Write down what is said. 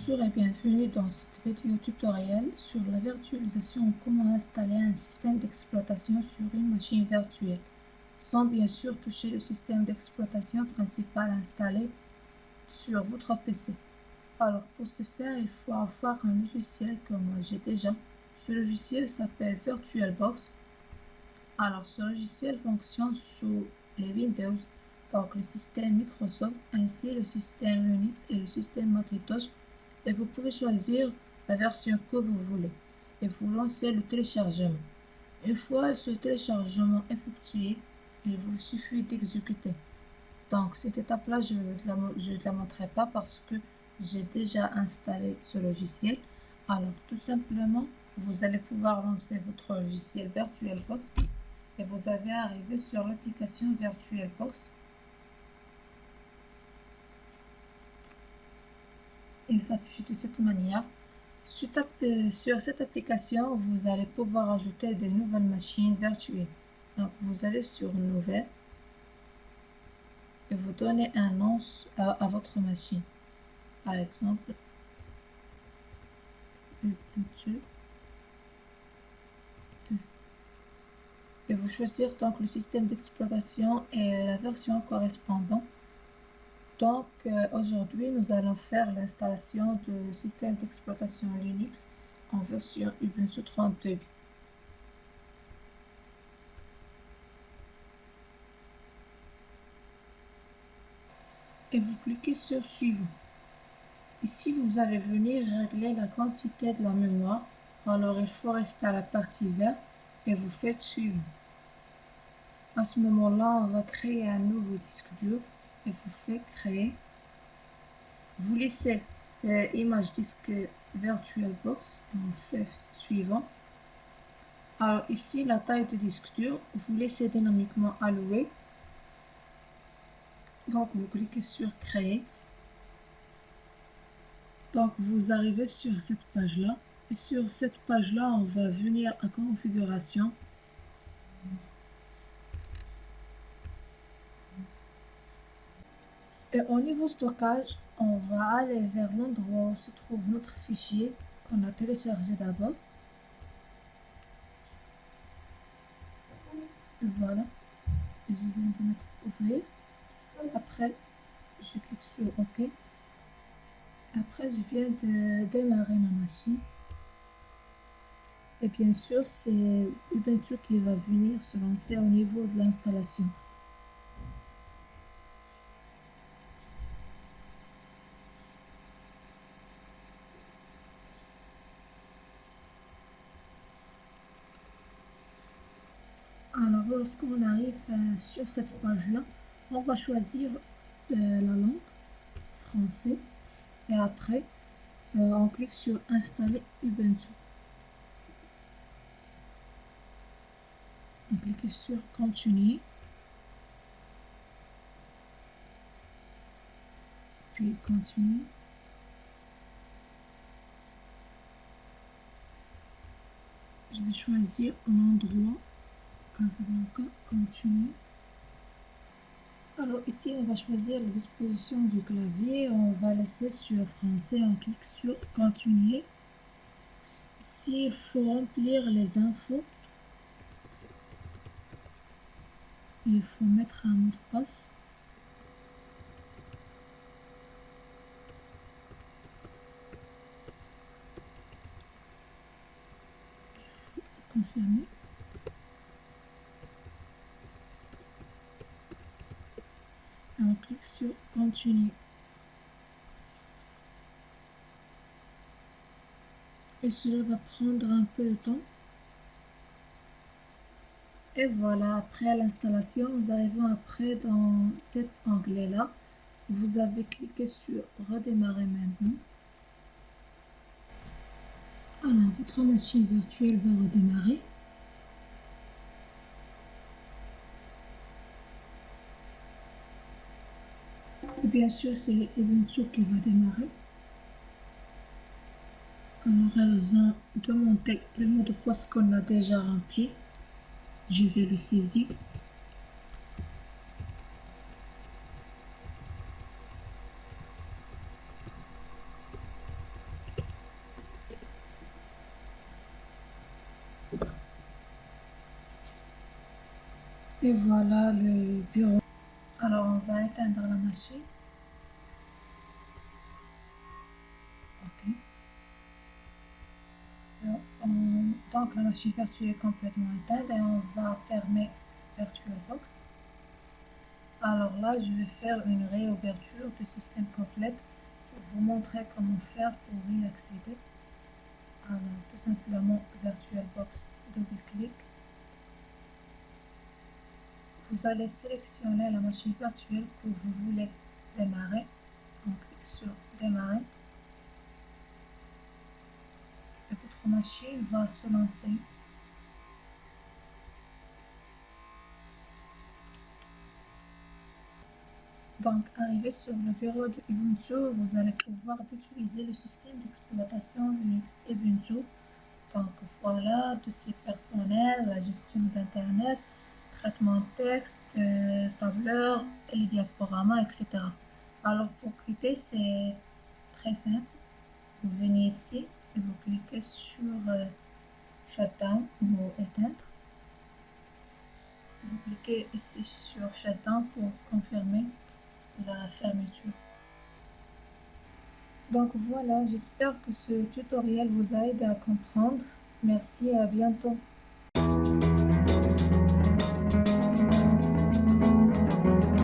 Bonjour et bienvenue dans cette vidéo tutoriel sur la virtualisation, comment installer un système d'exploitation sur une machine virtuelle, sans bien sûr toucher le système d'exploitation principal installé sur votre PC. Alors pour ce faire, il faut avoir un logiciel que moi j'ai déjà. Ce logiciel s'appelle VirtualBox. Alors ce logiciel fonctionne sous les Windows, donc le système Microsoft, ainsi le système Linux et le système Macintosh. Et vous pouvez choisir la version que vous voulez et vous lancez le téléchargement. Une fois ce téléchargement effectué, il vous suffit d'exécuter. Donc cette étape-là, je ne la montrerai pas parce que j'ai déjà installé ce logiciel. Alors tout simplement, vous allez pouvoir lancer votre logiciel VirtualBox et vous allez arriver sur l'application VirtualBox. Il s'affiche de cette manière. Sur cette application, vous allez pouvoir ajouter des nouvelles machines virtuelles. Donc, vous allez sur Nouvelle et vous donnez un nom à votre machine. Par exemple, Ubuntu. Et vous choisir donc le système d'exploitation et la version correspondante. Donc aujourd'hui, nous allons faire l'installation du système d'exploitation Linux en version Ubuntu 32. Et vous cliquez sur Suivant. Ici, vous allez venir régler la quantité de la mémoire. Alors, il faut rester à la partie verte et vous faites Suivant. À ce moment-là, on va créer un nouveau disque dur et vous faites Créer. Vous laissez image disque VirtualBox et on fait Suivant. Alors ici, la taille du disque dur, vous laissez dynamiquement allouer. Donc vous cliquez sur Créer. Donc vous arrivez sur cette page-là. Et sur cette page-là, on va venir à Configuration. Et au niveau stockage, on va aller vers l'endroit où se trouve notre fichier qu'on a téléchargé d'abord. Voilà. Je viens de mettre Ouvrir. Après, je clique sur OK. Après, je viens de démarrer ma machine. Et bien sûr, c'est Ubuntu qui va venir se lancer au niveau de l'installation. Alors, lorsqu'on arrive sur cette page-là, on va choisir la langue français et après, on clique sur Installer Ubuntu. On clique sur Continuer. Puis Continuer. Je vais choisir l'endroit Casablanca, Continuer. Alors ici, on va choisir la disposition du clavier. On va laisser sur français. On clique sur Continuer. Ici, il faut remplir les infos. Il faut mettre un mot de passe. Il faut confirmer. Et on clique sur Continuer. Et cela va prendre un peu de temps. Et voilà, après l'installation, nous arrivons après dans cet onglet-là. Vous avez cliqué sur Redémarrer maintenant. Alors, votre machine virtuelle va redémarrer. Et bien sûr, c'est Ubuntu qui va démarrer. En raison de monter le mot de passe qu'on a déjà rempli, je vais le saisir. Et voilà le bureau. Alors on va éteindre la machine. Ok. Donc la machine virtuelle est complètement éteinte et on va fermer VirtualBox. Alors là, je vais faire une réouverture du système complète pour vous montrer comment faire pour y accéder. Alors tout simplement VirtualBox, double-clic. Vous allez sélectionner la machine virtuelle que vous voulez démarrer. On clique sur démarrer. Et votre machine va se lancer. Donc, arrivé sur le bureau de Ubuntu, vous allez pouvoir utiliser le système d'exploitation Linux Ubuntu. Donc voilà, dossier personnel, la gestion d'Internet, traitement de texte, tableur, et les diaporamas, etc. Alors pour cliquer, c'est très simple. Vous venez ici et vous cliquez sur Shutdown ou éteindre. Vous cliquez ici sur Shutdown pour confirmer la fermeture. Donc voilà, j'espère que ce tutoriel vous a aidé à comprendre. Merci et à bientôt.